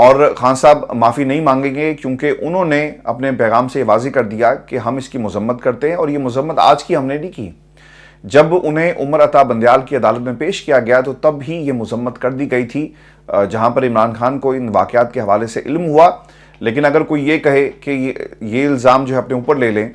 اور خان صاحب معافی نہیں مانگیں گے کیونکہ انہوں نے اپنے پیغام سے یہ واضح کر دیا کہ ہم اس کی مذمت کرتے ہیں، اور یہ مذمت آج کی ہم نے نہیں کی، جب انہیں عمر عطا بندیال کی عدالت میں پیش کیا گیا تو تب ہی یہ مذمت کر دی گئی تھی، جہاں پر عمران خان کو ان واقعات کے حوالے سے علم ہوا۔ لیکن اگر کوئی یہ کہے کہ یہ الزام جو ہے اپنے اوپر لے لیں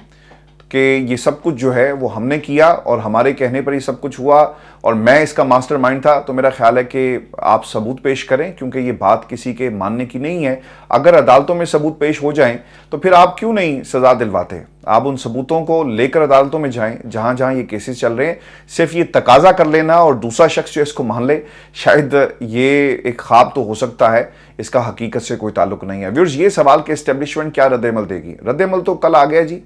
کہ یہ سب کچھ جو ہے وہ ہم نے کیا اور ہمارے کہنے پر یہ سب کچھ ہوا اور میں اس کا ماسٹر مائنڈ تھا، تو میرا خیال ہے کہ آپ ثبوت پیش کریں، کیونکہ یہ بات کسی کے ماننے کی نہیں ہے۔ اگر عدالتوں میں ثبوت پیش ہو جائیں تو پھر آپ کیوں نہیں سزا دلواتے؟ آپ ان ثبوتوں کو لے کر عدالتوں میں جائیں جہاں جہاں یہ کیسز چل رہے ہیں۔ صرف یہ تقاضا کر لینا اور دوسرا شخص جو اس کو مان لے، شاید یہ ایک خواب تو ہو سکتا ہے، اس کا حقیقت سے کوئی تعلق نہیں ہے۔ ویورز، یہ سوال کہ اسٹیبلشمنٹ کیا رد عمل دے گی، رد عمل تو کل آ گیا جی،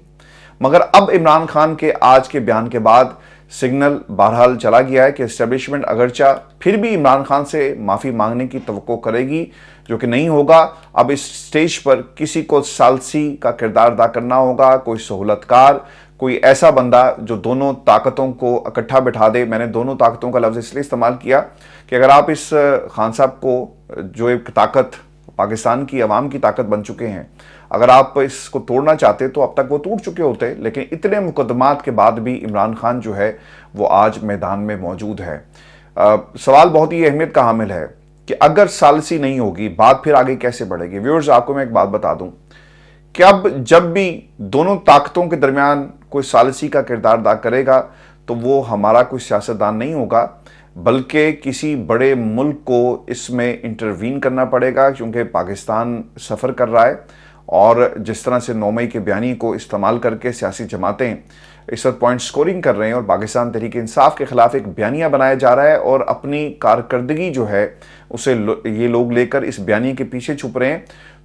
مگر اب عمران خان کے آج کے بیان کے بعد سگنل بہرحال چلا گیا ہے کہ اسٹیبلشمنٹ اگرچہ پھر بھی عمران خان سے معافی مانگنے کی توقع کرے گی، جو کہ نہیں ہوگا۔ اب اس سٹیج پر کسی کو ثالثی کا کردار ادا کرنا ہوگا، کوئی سہولت کار، کوئی ایسا بندہ جو دونوں طاقتوں کو اکٹھا بٹھا دے۔ میں نے دونوں طاقتوں کا لفظ اس لیے استعمال کیا کہ اگر آپ اس خان صاحب کو، جو ایک طاقت پاکستان کی عوام کی طاقت بن چکے ہیں، اگر آپ اس کو توڑنا چاہتے تو اب تک وہ ٹوٹ چکے ہوتے، لیکن اتنے مقدمات کے بعد بھی عمران خان جو ہے وہ آج میدان میں موجود ہے۔ سوال بہت ہی اہمیت کا حامل ہے کہ اگر ثالثی نہیں ہوگی، بات پھر آگے کیسے بڑھے گی؟ ویورز، آپ کو میں ایک بات بتا دوں کہ اب جب بھی دونوں طاقتوں کے درمیان کوئی ثالثی کا کردار ادا کرے گا تو وہ ہمارا کوئی سیاستدان نہیں ہوگا، بلکہ کسی بڑے ملک کو اس میں انٹروین کرنا پڑے گا، کیونکہ پاکستان سفر کر رہا ہے اور جس طرح سے 9 مئی کے بیانی کو استعمال کر کے سیاسی جماعتیں اس وقت پوائنٹ سکورنگ کر رہے ہیں اور پاکستان تحریک انصاف کے خلاف ایک بیانیہ بنایا جا رہا ہے، اور اپنی کارکردگی جو ہے اسے یہ لوگ لے کر اس بیانیے کے پیچھے چھپ رہے ہیں۔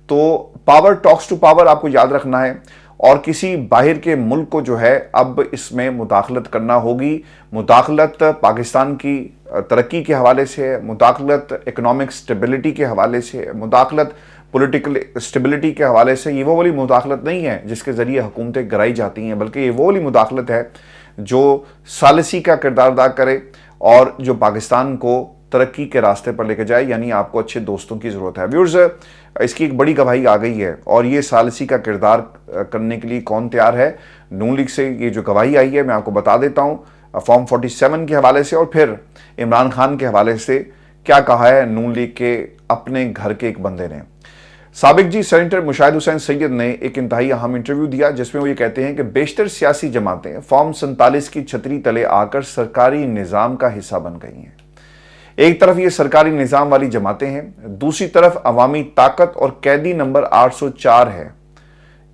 تو پاور ٹاکس ٹو پاور آپ کو یاد رکھنا ہے، اور کسی باہر کے ملک کو جو ہے اب اس میں مداخلت کرنا ہوگی۔ مداخلت پاکستان کی ترقی کے حوالے سے، مداخلت اکنامک سٹیبلٹی کے حوالے سے، مداخلت پولیٹیکل اسٹیبلٹی کے حوالے سے، یہ وہ والی مداخلت نہیں ہے جس کے ذریعے حکومتیں گرائی جاتی ہیں، بلکہ یہ وہ والی مداخلت ہے جو ثالثی کا کردار ادا کرے اور جو پاکستان کو ترقی کے راستے پر لے کے جائے۔ یعنی آپ کو اچھے دوستوں کی ضرورت ہے۔ ویورز، اس کی ایک بڑی گواہی آ گئی ہے، اور یہ ثالثی کا کردار کرنے کے لیے کون تیار ہے؟ نون لیگ سے یہ جو گواہی آئی ہے میں آپ کو بتا دیتا ہوں، فارم 47 کے حوالے سے، اور پھر عمران خان کے حوالے سے کیا کہا ہے نون لیگ کے اپنے گھر کے ایک بندے نے۔ سابق سینیٹر مشاہد حسین سید نے ایک انتہائی اہم انٹرویو دیا جس میں وہ یہ کہتے ہیں کہ بیشتر سیاسی جماعتیں فارم 47 کی چھتری تلے آ کر سرکاری نظام کا حصہ بن گئی ہیں۔ ایک طرف یہ سرکاری نظام والی جماعتیں ہیں، دوسری طرف عوامی طاقت اور قیدی نمبر 804 ہے،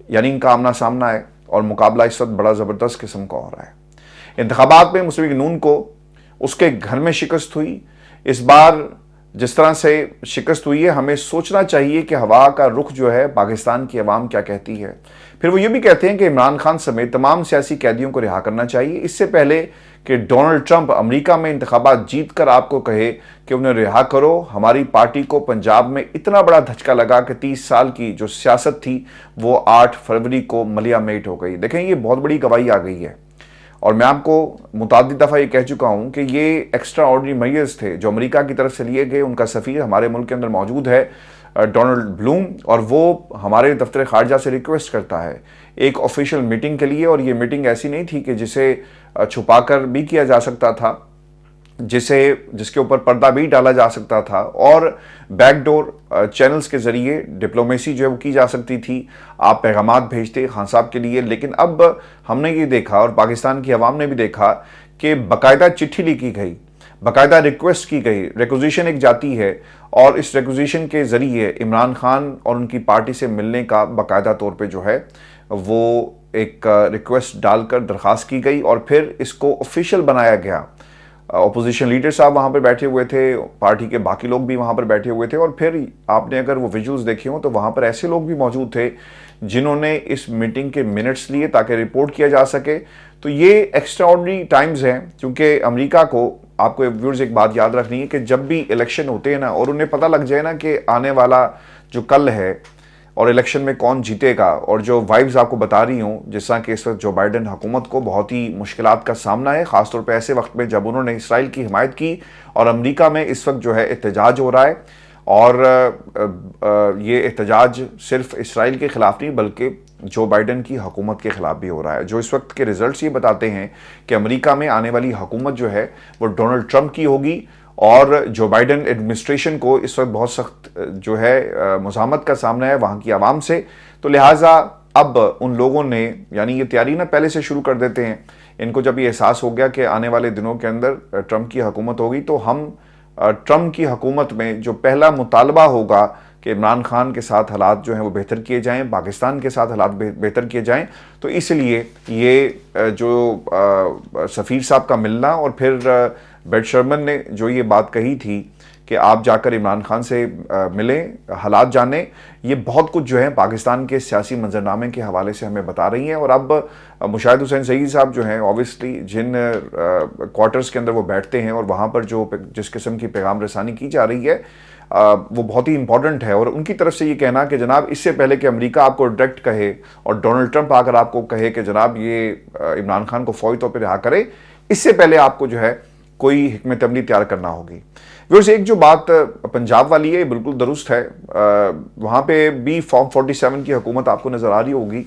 یعنی ان کا آمنا سامنا ہے، اور مقابلہ اس وقت بڑا زبردست قسم کا ہو رہا ہے۔ انتخابات میں مسلم لیگ نون کو اس کے گھر میں شکست ہوئی۔ اس بار جس طرح سے شکست ہوئی ہے، ہمیں سوچنا چاہیے کہ ہوا کا رخ جو ہے پاکستان کی عوام کیا کہتی ہے۔ پھر وہ یہ بھی کہتے ہیں کہ عمران خان سمیت تمام سیاسی قیدیوں کو رہا کرنا چاہیے، اس سے پہلے کہ ڈونلڈ ٹرمپ امریکہ میں انتخابات جیت کر آپ کو کہے کہ انہیں رہا کرو۔ ہماری پارٹی کو پنجاب میں اتنا بڑا دھچکا لگا کہ 30 سال کی جو سیاست تھی وہ 8 فروری کو ملیا میٹ ہو گئی۔ دیکھیں، یہ بہت بڑی گواہی آ گئی ہے، اور میں آپ کو متعدد دفعہ یہ کہہ چکا ہوں کہ یہ ایکسٹرا آرڈنری میئرز تھے جو امریکہ کی طرف سے لیے گئے۔ ان کا سفیر ہمارے ملک کے اندر موجود ہے، ڈونلڈ بلوم، اور وہ ہمارے دفتر خارجہ سے ریکویسٹ کرتا ہے ایک آفیشیل میٹنگ کے لیے، اور یہ میٹنگ ایسی نہیں تھی کہ جسے چھپا کر بھی کیا جا سکتا تھا، جس کے اوپر پردہ بھی ڈالا جا سکتا تھا، اور بیک ڈور چینلز کے ذریعے ڈپلومیسی جو ہے وہ کی جا سکتی تھی۔ آپ پیغامات بھیجتے خان صاحب کے لیے، لیکن اب ہم نے یہ دیکھا اور پاکستان کی عوام نے بھی دیکھا کہ باقاعدہ چٹھی لکھی گئی، باقاعدہ ریکویسٹ کی گئی، ریکوزیشن ایک جاتی ہے، اور اس ریکوزیشن کے ذریعے عمران خان اور ان کی پارٹی سے ملنے کا باقاعدہ طور پہ جو ہے وہ ایک ریکویسٹ ڈال کر درخواست کی گئی، اور پھر اس کو آفیشیل بنایا گیا۔ اپوزیشن لیڈر صاحب وہاں پر بیٹھے ہوئے تھے، پارٹی کے باقی لوگ بھی وہاں پر بیٹھے ہوئے تھے، اور پھر آپ نے اگر وہ ویژولز دیکھے ہوں تو وہاں پر ایسے لوگ بھی موجود تھے جنہوں نے اس میٹنگ کے منٹس لیے تاکہ رپورٹ کیا جا سکے۔ تو یہ ایکسٹرا آرڈنری ٹائمز ہیں، کیونکہ امریکہ کو، آپ کو ویورز ایک بات یاد رکھنی ہے کہ جب بھی الیکشن ہوتے ہیں نا، اور انہیں پتہ لگ جائے نا کہ آنے والا جو کل ہے اور الیکشن میں کون جیتے گا، اور جو وائبز آپ کو بتا رہی ہوں، جس طرح کہ اس وقت جو بائیڈن حکومت کو بہت ہی مشکلات کا سامنا ہے، خاص طور پہ ایسے وقت میں جب انہوں نے اسرائیل کی حمایت کی اور امریکہ میں اس وقت جو ہے احتجاج ہو رہا ہے، اور یہ احتجاج صرف اسرائیل کے خلاف نہیں بلکہ جو بائیڈن کی حکومت کے خلاف بھی ہو رہا ہے. جو اس وقت کے ریزلٹس یہ بتاتے ہیں کہ امریکہ میں آنے والی حکومت جو ہے وہ ڈونلڈ ٹرمپ کی ہوگی, اور جو بائیڈن ایڈمنسٹریشن کو اس وقت بہت سخت جو ہے مزاحمت کا سامنا ہے وہاں کی عوام سے. تو لہٰذا اب ان لوگوں نے یعنی یہ تیاری نہ پہلے سے شروع کر دیتے ہیں. ان کو جب یہ احساس ہو گیا کہ آنے والے دنوں کے اندر ٹرمپ کی حکومت ہوگی تو ہم ٹرمپ کی حکومت میں جو پہلا مطالبہ ہوگا کہ عمران خان کے ساتھ حالات جو ہیں وہ بہتر کیے جائیں, پاکستان کے ساتھ حالات بہتر کیے جائیں. تو اس لیے یہ جو سفیر صاحب کا ملنا اور پھر بیٹ شرمن نے جو یہ بات کہی تھی کہ آپ جا کر عمران خان سے ملیں, حالات جانیں, یہ بہت کچھ جو ہے پاکستان کے سیاسی منظرنامے کے حوالے سے ہمیں بتا رہی ہیں. اور اب مشاہد حسین سعید صاحب جو ہیں اوبویسلی جن کوارٹرز کے اندر وہ بیٹھتے ہیں اور وہاں پر جو جس قسم کی پیغام رسانی کی جا رہی ہے وہ بہت ہی امپورٹنٹ ہے. اور ان کی طرف سے یہ کہنا کہ جناب اس سے پہلے کہ امریکہ آپ کو ڈائریکٹ کہے اور ڈونلڈ ٹرمپ آ کر آپ کو کہے کہ جناب یہ عمران خان کو فوری طور پہ رہا کرے, اس سے پہلے آپ کو جو ہے کوئی حکمت عملی تیار کرنا ہوگی. ویورز, ایک جو بات پنجاب والی ہے بالکل درست ہے. وہاں پہ بھی فارم 47 کی حکومت آپ کو نظر آ رہی ہوگی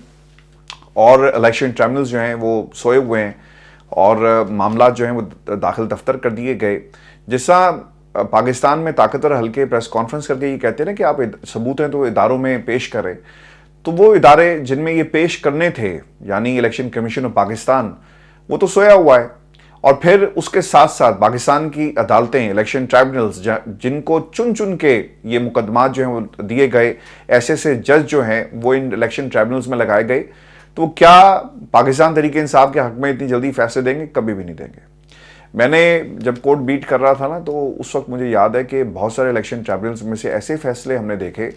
اور الیکشن ٹرائبونلز جو ہیں وہ سوئے ہوئے ہیں اور معاملات جو ہیں وہ داخل دفتر کر دیے گئے. جس طرح پاکستان میں طاقتور حلقے پریس کانفرنس کر کے یہ کہتے ہیں نا کہ آپ ثبوت ہیں تو اداروں میں پیش کریں, تو وہ ادارے جن میں یہ پیش کرنے تھے یعنی الیکشن کمیشن آف پاکستان وہ تو سویا ہوا ہے. اور پھر اس کے ساتھ ساتھ پاکستان کی عدالتیں الیکشن ٹرائبونلز جن کو چن چن کے یہ مقدمات جو ہیں وہ دیے گئے, ایسے سے جج جو ہیں وہ ان الیکشن ٹرائبونلز میں لگائے گئے, تو کیا پاکستان تحریک انصاف کے حق میں اتنی جلدی فیصلے دیں گے؟ کبھی بھی نہیں دیں گے. میں نے جب کورٹ بیٹ کر رہا تھا نا تو اس وقت مجھے یاد ہے کہ بہت سارے الیکشن ٹرائبونلز میں سے ایسے فیصلے ہم نے دیکھے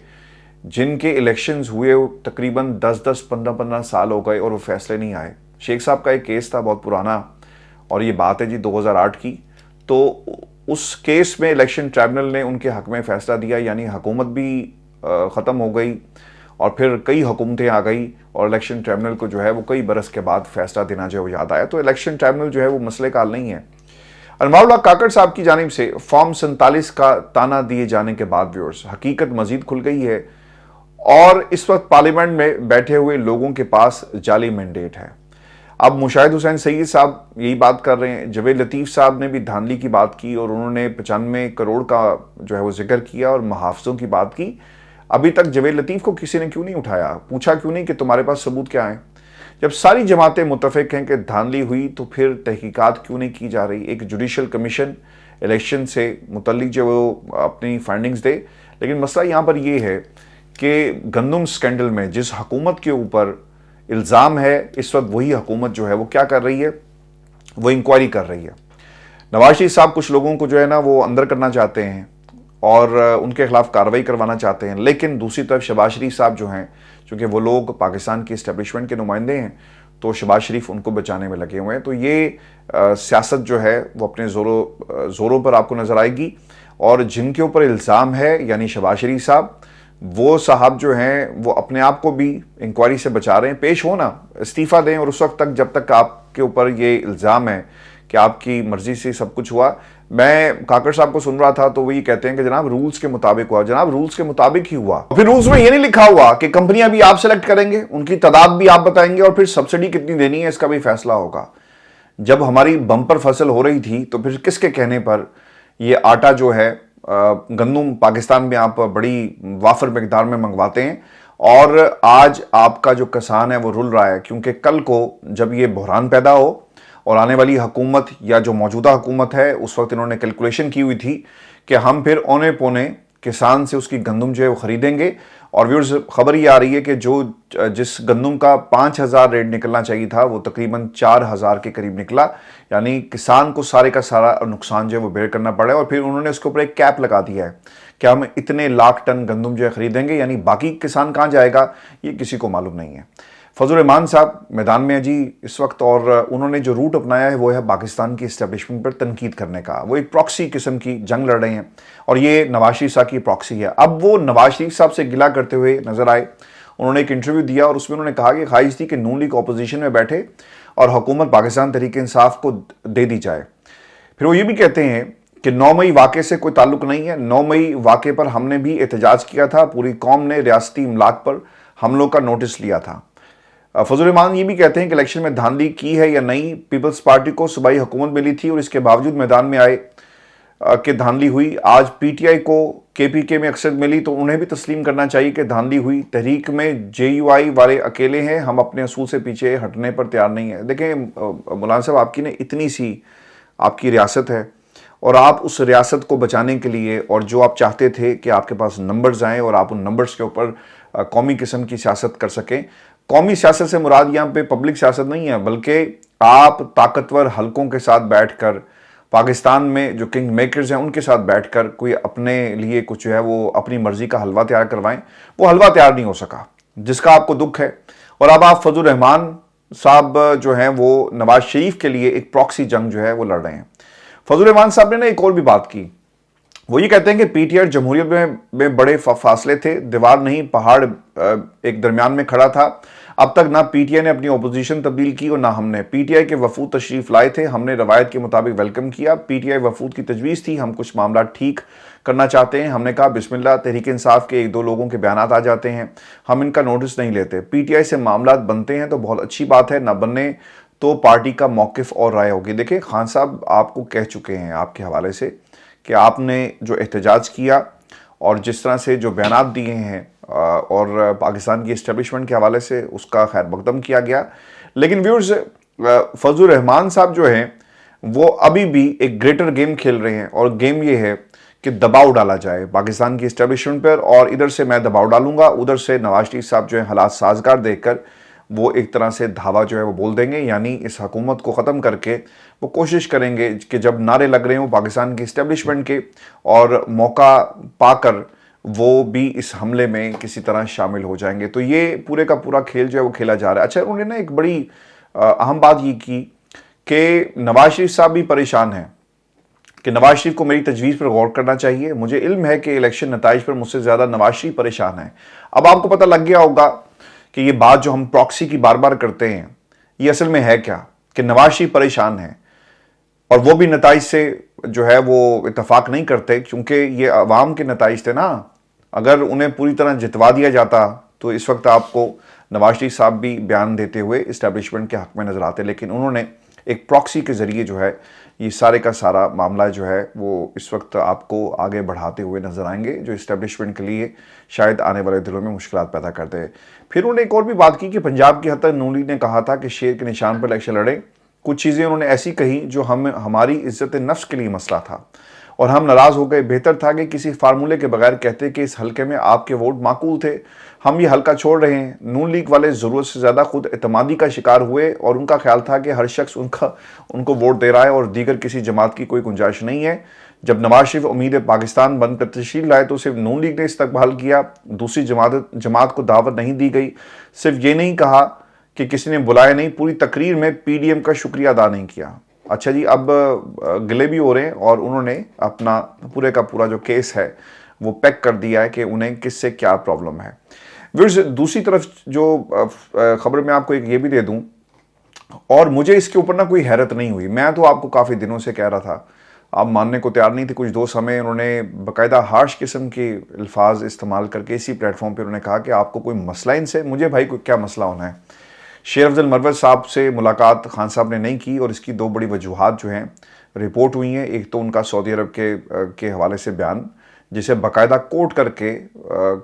جن کے الیکشنز ہوئے تقریباً 10 15 سال ہو گئے اور وہ فیصلے نہیں آئے. شیخ صاحب کا ایک کیس تھا بہت پرانا اور یہ بات ہے جی 2008 کی, تو اس کیس میں الیکشن ٹرائبونل نے ان کے حق میں فیصلہ دیا, یعنی حکومت بھی ختم ہو گئی اور پھر کئی حکومتیں آ گئی اور الیکشن ٹرائبونل کو جو ہے وہ کئی برس کے بعد فیصلہ دینا جو ہے وہ یاد آیا. تو الیکشن ٹرائبونل جو ہے وہ مسئلے کا حل نہیں ہے. انوار اللہ کاکڑ صاحب کی جانب سے فارم 47 کا تانا دیے جانے کے بعد ویورز حقیقت مزید کھل گئی ہے اور اس وقت پارلیمنٹ میں بیٹھے ہوئے لوگوں کے پاس جعلی مینڈیٹ ہے. اب مشاہد حسین سعید صاحب یہی بات کر رہے ہیں, جاوید لطیف صاحب نے بھی دھاندلی کی بات کی اور انہوں نے 95 کروڑ کا جو ہے وہ ذکر کیا اور محافظوں کی بات کی. ابھی تک جاوید لطیف کو کسی نے کیوں نہیں اٹھایا, پوچھا کیوں نہیں کہ تمہارے پاس ثبوت کیا ہیں؟ جب ساری جماعتیں متفق ہیں کہ دھاندلی ہوئی تو پھر تحقیقات کیوں نہیں کی جا رہی؟ ایک جوڈیشل کمیشن الیکشن سے متعلق جو وہ اپنی فائنڈنگز دے. لیکن مسئلہ یہاں پر یہ ہے کہ گندم سکینڈل میں جس حکومت کے اوپر الزام ہے اس وقت وہی حکومت جو ہے وہ کیا کر رہی ہے, وہ انکوائری کر رہی ہے. نواز شریف صاحب کچھ لوگوں کو جو ہے نا وہ اندر کرنا چاہتے ہیں اور ان کے خلاف کارروائی کروانا چاہتے ہیں, لیکن دوسری طرف شہباز شریف صاحب جو ہیں چونکہ وہ لوگ پاکستان کی اسٹیبلشمنٹ کے نمائندے ہیں تو شہباز شریف ان کو بچانے میں لگے ہوئے ہیں. تو یہ سیاست جو ہے وہ اپنے زوروں پر آپ کو نظر آئے گی اور جن کے اوپر الزام ہے یعنی شہباز شریف صاحب, وہ صاحب جو ہیں وہ اپنے آپ کو بھی انکوائری سے بچا رہے ہیں. پیش ہونا, استعفیٰ دیں اور اس وقت تک جب تک آپ کے اوپر یہ الزام ہے کہ آپ کی مرضی سے سب کچھ ہوا. میں کاکڑ صاحب کو سن رہا تھا تو وہ یہ کہتے ہیں کہ جناب رولز کے مطابق ہوا. جناب رولز کے مطابق ہی ہوا, پھر رولز میں یہ نہیں لکھا ہوا کہ کمپنیاں بھی آپ سلیکٹ کریں گے, ان کی تعداد بھی آپ بتائیں گے اور پھر سبسڈی کتنی دینی ہے اس کا بھی فیصلہ ہوگا. جب ہماری بمپر فصل ہو رہی تھی تو پھر کس کے کہنے پر یہ آٹا جو ہے گندم پاکستان میں آپ بڑی وافر مقدار میں منگواتے ہیں اور آج آپ کا جو کسان ہے وہ رل رہا ہے, کیونکہ کل کو جب یہ بحران پیدا ہو اور آنے والی حکومت یا جو موجودہ حکومت ہے اس وقت انہوں نے کیلکولیشن کی ہوئی تھی کہ ہم پھر اونے پونے کسان سے اس کی گندم جو ہے وہ خریدیں گے. اور ویورز خبر یہ آ رہی ہے کہ جس گندم کا 5,000 ریٹ نکلنا چاہیے تھا وہ تقریباً 4,000 کے قریب نکلا, یعنی کسان کو سارے کا سارا نقصان جو ہے وہ بیئر کرنا پڑا ہے. اور پھر انہوں نے اس کے اوپر ایک کیپ لگا دیا ہے کہ ہم اتنے لاکھ ٹن گندم جو ہے خریدیں گے, یعنی باقی کسان کہاں جائے گا یہ کسی کو معلوم نہیں ہے. فضل الرحمان صاحب میدان میں ہیں جی اس وقت, اور انہوں نے جو روٹ اپنایا ہے وہ ہے پاکستان کی اسٹیبلشمنٹ پر تنقید کرنے کا. وہ ایک پراکسی قسم کی جنگ لڑ رہے ہیں اور یہ نواز شریف صاحب کی پراکسی ہے. اب وہ نواز شریف صاحب سے گلہ کرتے ہوئے نظر آئے, انہوں نے ایک انٹرویو دیا اور اس میں انہوں نے کہا کہ خواہش تھی کہ نون لیگ اپوزیشن میں بیٹھے اور حکومت پاکستان تحریک انصاف کو دے دی جائے. پھر وہ یہ بھی کہتے ہیں کہ 9 مئی واقعے سے کوئی تعلق نہیں ہے. 9 مئی واقعے پر ہم نے بھی احتجاج کیا تھا, پوری قوم نے ریاستی املاک پر حملوں کا نوٹس لیا تھا. فضل الرحمان یہ بھی کہتے ہیں کہ الیکشن میں دھاندلی کی ہے یا نہیں. پیپلز پارٹی کو صوبائی حکومت ملی تھی اور اس کے باوجود میدان میں آئے کہ دھاندلی ہوئی. آج پی ٹی آئی کو کے پی کے میں اکثر ملی تو انہیں بھی تسلیم کرنا چاہیے کہ دھاندلی ہوئی. تحریک میں جے یو آئی والے اکیلے ہیں, ہم اپنے اصول سے پیچھے ہٹنے پر تیار نہیں ہیں. دیکھیں مولانا صاحب, آپ کی نے اتنی سی آپ کی ریاست ہے اور آپ اس ریاست کو بچانے کے لیے, اور جو آپ چاہتے تھے کہ آپ کے پاس نمبرز آئیں اور آپ ان نمبرز کے اوپر قومی قسم کی سیاست کر سکیں. قومی سیاست سے مراد یہاں پہ پبلک سیاست نہیں ہے, بلکہ آپ طاقتور حلقوں کے ساتھ بیٹھ کر, پاکستان میں جو کنگ میکرز ہیں ان کے ساتھ بیٹھ کر کوئی اپنے لیے کچھ جو ہے وہ اپنی مرضی کا حلوہ تیار کروائیں. وہ حلوہ تیار نہیں ہو سکا, جس کا آپ کو دکھ ہے. اور اب آپ فضل الرحمان صاحب جو ہیں وہ نواز شریف کے لیے ایک پراکسی جنگ جو ہے وہ لڑ رہے ہیں. فضل الرحمان صاحب نے ایک اور بھی بات کی. وہ یہ کہتے ہیں کہ پی ٹی آئی جمہوریت میں بڑے فاصلے تھے, دیوار نہیں پہاڑ ایک درمیان میں کھڑا تھا. اب تک نہ پی ٹی آئی نے اپنی اپوزیشن تبدیل کی اور نہ ہم نے. پی ٹی آئی کے وفود تشریف لائے تھے, ہم نے روایت کے مطابق ویلکم کیا. پی ٹی آئی وفود کی تجویز تھی, ہم کچھ معاملات ٹھیک کرنا چاہتے ہیں. ہم نے کہا بسم اللہ, تحریک انصاف کے 1-2 لوگوں کے بیانات آ جاتے ہیں, ہم ان کا نوٹس نہیں لیتے. پی ٹی آئی سے معاملات بنتے ہیں تو بہت اچھی بات ہے, نہ بننے تو پارٹی کا موقف اور رائے ہوگی. دیکھیں خان صاحب آپ کو کہہ چکے ہیں آپ کے حوالے سے کہ آپ نے جو احتجاج کیا اور جس طرح سے جو بیانات دیے ہیں اور پاکستان کی اسٹیبلشمنٹ کے حوالے سے اس کا خیر مقدم کیا گیا. لیکن ویورز, فضل الرحمان صاحب جو ہیں وہ ابھی بھی ایک گریٹر گیم کھیل رہے ہیں, اور گیم یہ ہے کہ دباؤ ڈالا جائے پاکستان کی اسٹیبلشمنٹ پر, اور ادھر سے میں دباؤ ڈالوں گا, ادھر سے نواز شریف صاحب جو ہیں حالات سازگار دیکھ کر وہ ایک طرح سے دھاوا جو ہے وہ بول دیں گے. یعنی اس حکومت کو ختم کر کے وہ کوشش کریں گے کہ جب نعرے لگ رہے ہوں پاکستان کی اسٹیبلشمنٹ کے, اور موقع پا کر وہ بھی اس حملے میں کسی طرح شامل ہو جائیں گے. تو یہ پورے کا پورا کھیل جو ہے وہ کھیلا جا رہا ہے. اچھا, انہوں نے نا ایک بڑی اہم بات یہ کی کہ نواز شریف صاحب بھی پریشان ہیں, کہ نواز شریف کو میری تجویز پر غور کرنا چاہیے. مجھے علم ہے کہ الیکشن نتائج پر مجھ سے زیادہ نواز شریف پریشان ہیں. اب آپ کو پتہ لگ گیا ہوگا کہ یہ بات جو ہم پراکسی کی بار بار کرتے ہیں یہ اصل میں ہے کیا, کہ نواز شریف پریشان ہیں اور وہ بھی نتائج سے جو ہے وہ اتفاق نہیں کرتے, کیونکہ یہ عوام کے نتائج تھے نا. اگر انہیں پوری طرح جتوا دیا جاتا تو اس وقت آپ کو نواز شریف صاحب بھی بیان دیتے ہوئے اسٹیبلشمنٹ کے حق میں نظر آتے, لیکن انہوں نے ایک پراکسی کے ذریعے جو ہے یہ سارے کا سارا معاملہ جو ہے وہ اس وقت آپ کو آگے بڑھاتے ہوئے نظر آئیں گے, جو اسٹیبلشمنٹ کے لیے شاید آنے والے دنوں میں مشکلات پیدا کرتے ہیں. پھر انہوں نے ایک اور بھی بات کی کہ پنجاب کی حد تک نون لیگ نے کہا تھا کہ شیر کے نشان پر الیکشن لڑیں. کچھ چیزیں انہوں نے ایسی کہیں جو ہماری عزت نفس کے لیے مسئلہ تھا اور ہم ناراض ہو گئے. بہتر تھا کہ کسی فارمولے کے بغیر کہتے کہ اس حلقے میں آپ کے ووٹ معقول تھے, ہم یہ حلقہ چھوڑ رہے ہیں. نون لیگ والے ضرورت سے زیادہ خود اعتمادی کا شکار ہوئے اور ان کا خیال تھا کہ ہر شخص ان کو ووٹ دے رہا ہے اور دیگر کسی جماعت کی کوئی گنجائش نہیں ہے. جب نواز شریف امید پاکستان بن کر تشریف لائے تو صرف نون لیگ نے استقبال کیا, دوسری جماعت کو دعوت نہیں دی گئی. صرف یہ نہیں کہا کہ کسی نے بلایا نہیں, پوری تقریر میں پی ڈی ایم کا شکریہ ادا نہیں کیا. اچھا جی, اب گلے بھی ہو رہے ہیں اور انہوں نے اپنا پورے کا پورا جو کیس ہے وہ پیک کر دیا ہے کہ انہیں کس سے کیا پرابلم ہے. دوسری طرف جو خبر میں آپ کو ایک یہ بھی دے دوں, اور مجھے اس کے اوپر نہ کوئی حیرت نہیں ہوئی. میں تو آپ کو کافی دنوں سے کہہ رہا تھا, آپ ماننے کو تیار نہیں تھے. کچھ دوست ہمیں انہوں نے باقاعدہ ہارش قسم کے الفاظ استعمال کر کے اسی پلیٹ فارم پہ انہوں نے کہا کہ آپ کو کوئی مسئلہ ان سے. مجھے بھائی کوئی کیا مسئلہ ہونا ہے. شیر افضل مروت صاحب سے ملاقات خان صاحب نے نہیں کی, اور اس کی 2 بڑی وجوہات جو ہیں رپورٹ ہوئی ہیں. ایک تو ان کا سعودی عرب کے حوالے سے بیان, جسے باقاعدہ کوٹ کر کے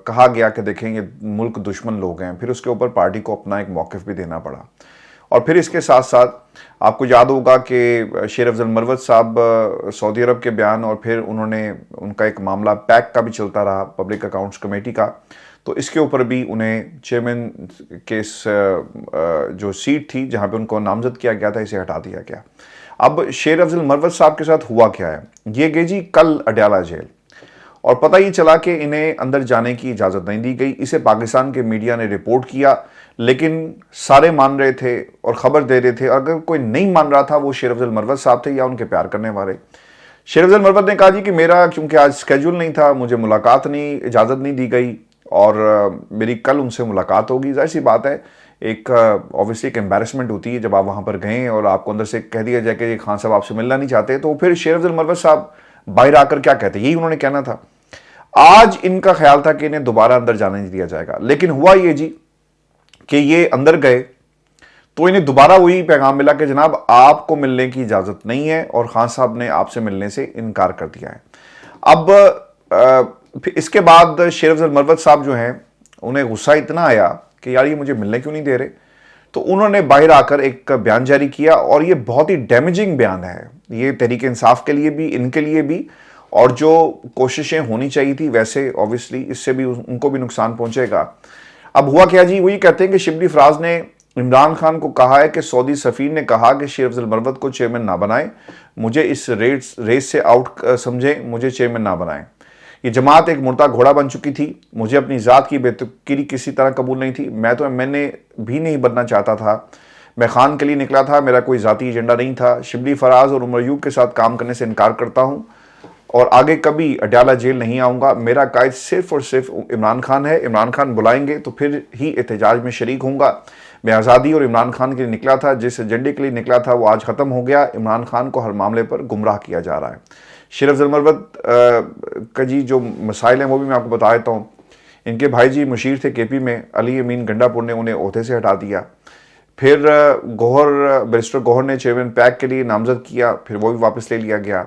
کہا گیا کہ دیکھیں یہ ملک دشمن لوگ ہیں. پھر اس کے اوپر پارٹی کو اپنا ایک موقف بھی دینا پڑا. اور پھر اس کے ساتھ ساتھ آپ کو یاد ہوگا کہ شیر افضل مروت صاحب سعودی عرب کے بیان, اور پھر ان کا ایک معاملہ پیک کا بھی چلتا رہا, پبلک اکاؤنٹس کمیٹی کا. تو اس کے اوپر بھی انہیں چیئرمین کے جو سیٹ تھی جہاں پہ ان کو نامزد کیا گیا تھا, اسے ہٹا دیا گیا. اب شیر افضل مروت صاحب کے ساتھ ہوا کیا ہے, یہ گئے جی کل اڈیالہ جیل, اور پتہ یہ چلا کہ انہیں اندر جانے کی اجازت نہیں دی گئی. اسے پاکستان کے میڈیا نے رپورٹ کیا, لیکن سارے مان رہے تھے اور خبر دے رہے تھے. اگر کوئی نہیں مان رہا تھا وہ شیر افضل مروت صاحب تھے یا ان کے پیار کرنے والے. شیر افضل مروت نے کہا جی کہ میرا کیونکہ آج اسکیجول نہیں تھا, مجھے ملاقات نہیں, اجازت نہیں دی گئی, اور میری کل ان سے ملاقات ہوگی. ظاہر سی بات ہے, ایک اوبیسلی ایک امبیرسمنٹ ہوتی ہے جب آپ وہاں پر گئیں اور آپ کو اندر سے کہہ دیا جائے کہ خان صاحب آپ سے ملنا نہیں چاہتے. تو پھر شیر افضل مروت صاحب باہر آ کر کیا کہتے ہیں، یہی انہوں نے کہنا تھا۔ آج ان کا خیال تھا کہ انہیں دوبارہ اندر جانے نہیں دیا جائے گا، لیکن ہوا یہ جی کہ یہ اندر گئے تو انہیں دوبارہ وہی پیغام ملا کہ جناب آپ کو ملنے کی اجازت نہیں ہے، اور خان صاحب نے آپ سے ملنے سے انکار کر دیا ہے۔ اب اس کے بعد شیر افضل مروت صاحب جو ہیں انہیں غصہ اتنا آیا کہ یار یہ مجھے ملنے کیوں نہیں دے رہے، تو انہوں نے باہر آ کر ایک بیان جاری کیا، اور یہ بہت ہی ڈیمیجنگ بیان ہے، یہ تحریک انصاف کے لیے بھی، ان کے لیے بھی، اور جو کوششیں ہونی چاہیے تھی ویسے اوبویسلی اس سے بھی ان کو بھی نقصان پہنچے گا۔ اب ہوا کیا جی، وہی کہتے ہیں کہ شبلی فراز نے عمران خان کو کہا ہے کہ سعودی سفیر نے کہا کہ شیر افضل مروت کو چیئرمین نہ بنائیں، مجھے اس ریس سے آؤٹ سمجھیں، مجھے چیئرمین نہ بنائیں۔ یہ جماعت ایک مردہ گھوڑا بن چکی تھی، مجھے اپنی ذات کی بے تکری کسی طرح قبول نہیں تھی، میں نے بھی نہیں بننا چاہتا تھا، میں خان کے لیے نکلا تھا، میرا کوئی ذاتی ایجنڈا نہیں تھا۔ شبلی فراز اور عمر ایوب کے ساتھ کام کرنے سے انکار کرتا ہوں، اور آگے کبھی اڈیالہ جیل نہیں آؤں گا۔ میرا قائد صرف اور صرف عمران خان ہے، عمران خان بلائیں گے تو پھر ہی احتجاج میں شریک ہوں گا۔ میں آزادی اور عمران خان کے لیے نکلا تھا، جس ایجنڈے کے لیے نکلا تھا وہ آج ختم ہو گیا۔ عمران خان کو ہر معاملے پر گمراہ کیا جا رہا ہے۔ شیر افضل مروت کا جی جو مسائل ہیں وہ بھی میں آپ کو بتا دیتا ہوں۔ ان کے بھائی جی مشیر تھے کے پی میں، علی امین گنڈا پور نے انہیں عہدے سے ہٹا دیا۔ پھر بیرسٹر گوہر نے چیئرمین پیک کے لیے نامزد کیا، پھر وہ بھی واپس لے لیا گیا۔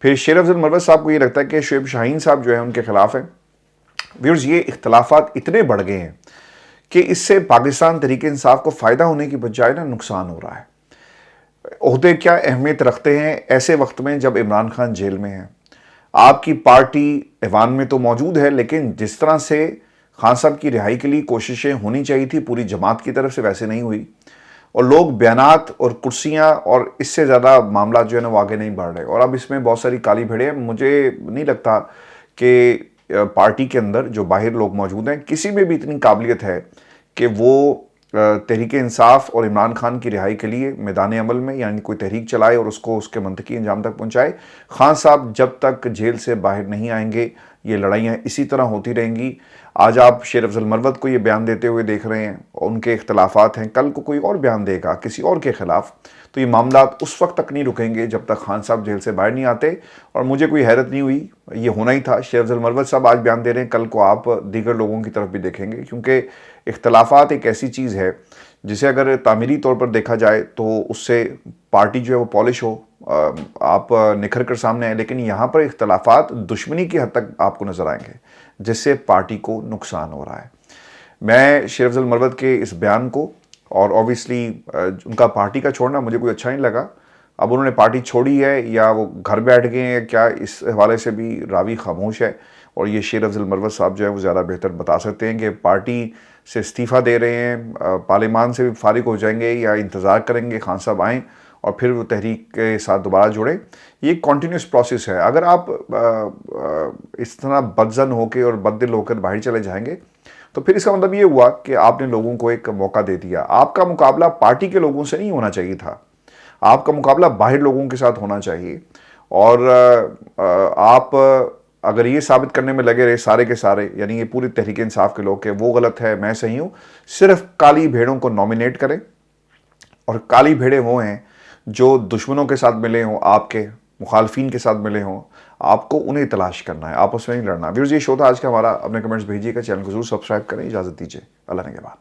پھر شیر افضل مروت صاحب کو یہ لگتا ہے کہ شعیب شاہین صاحب جو ہیں ان کے خلاف ہیں۔ ویورز، یہ اختلافات اتنے بڑھ گئے ہیں کہ اس سے پاکستان تحریک انصاف کو فائدہ ہونے کی بجائے نقصان ہو رہا ہے۔ عہدے کیا اہمیت رکھتے ہیں ایسے وقت میں جب عمران خان جیل میں ہیں؟ آپ کی پارٹی ایوان میں تو موجود ہے، لیکن جس طرح سے خان صاحب کی رہائی کے لیے کوششیں ہونی چاہیے تھی پوری جماعت کی طرف سے، ویسے نہیں ہوئی، اور لوگ بیانات اور کرسیاں اور اس سے زیادہ معاملات جو ہے نا وہ آگے نہیں بڑھ رہے، اور اب اس میں بہت ساری کالی بھیڑیں ہیں۔ مجھے نہیں لگتا کہ پارٹی کے اندر جو باہر لوگ موجود ہیں کسی میں بھی اتنی قابلیت ہے کہ وہ تحریک انصاف اور عمران خان کی رہائی کے لیے میدان عمل میں یعنی کوئی تحریک چلائے اور اس کو اس کے منطقی انجام تک پہنچائے۔ خان صاحب جب تک جیل سے باہر نہیں آئیں گے یہ لڑائیاں اسی طرح ہوتی رہیں گی۔ آج آپ شیر افضل مروت کو یہ بیان دیتے ہوئے دیکھ رہے ہیں، ان کے اختلافات ہیں، کل کو کوئی اور بیان دے گا کسی اور کے خلاف، تو یہ معاملات اس وقت تک نہیں رکیں گے جب تک خان صاحب جیل سے باہر نہیں آتے۔ اور مجھے کوئی حیرت نہیں ہوئی، یہ ہونا ہی تھا۔ شیر افضل مروت صاحب آج بیان دے رہے ہیں، کل کو آپ دیگر لوگوں کی طرف بھی دیکھیں گے، کیونکہ اختلافات ایک ایسی چیز ہے جسے اگر تعمیری طور پر دیکھا جائے تو اس سے پارٹی جو ہے وہ پالش ہو، آپ نکھر کر سامنے آئیں، لیکن یہاں پر اختلافات دشمنی کی حد تک آپ کو نظر آئیں گے جس سے پارٹی کو نقصان ہو رہا ہے۔ میں شیر افضل مروت کے اس بیان کو، اور اوبیسلی ان کا پارٹی کا چھوڑنا مجھے کوئی اچھا نہیں لگا، اب انہوں نے پارٹی چھوڑی ہے یا وہ گھر بیٹھ گئے ہیں کیا، اس حوالے سے بھی راوی خاموش ہے، اور یہ شیر افضل مروت صاحب جو ہے وہ زیادہ بہتر بتا سکتے ہیں کہ پارٹی سے استعفیٰ دے رہے ہیں، پارلیمان سے بھی فارغ ہو جائیں گے، یا انتظار کریں گے خان صاحب آئیں اور پھر وہ تحریک کے ساتھ دوبارہ جڑیں۔ یہ ایک کنٹینیوس پروسیس ہے۔ اگر آپ اس طرح بدظن ہو کے اور بددل ہو کر باہر چلے جائیں گے تو پھر اس کا مطلب یہ ہوا کہ آپ نے لوگوں کو ایک موقع دے دیا۔ آپ کا مقابلہ پارٹی کے لوگوں سے نہیں ہونا چاہیے تھا، آپ کا مقابلہ باہر لوگوں کے ساتھ ہونا چاہیے، اور آپ اگر یہ ثابت کرنے میں لگے رہے سارے کے سارے، یعنی یہ پوری تحریک انصاف کے لوگ کہ وہ غلط ہے میں صحیح ہوں، صرف کالی بھیڑوں کو نامینیٹ کریں، اور کالی بھیڑیں وہ ہیں جو دشمنوں کے ساتھ ملے ہوں، آپ کے مخالفین کے ساتھ ملے ہوں، آپ کو انہیں تلاش کرنا ہے، آپس میں نہیں لڑنا۔ ویورز، یہ شو تھا آج کا ہمارا، اپنے کمنٹس بھیجیے گا، چینل کو ضرور سبسکرائب کریں، اجازت دیجیے، اللہ نگہبان۔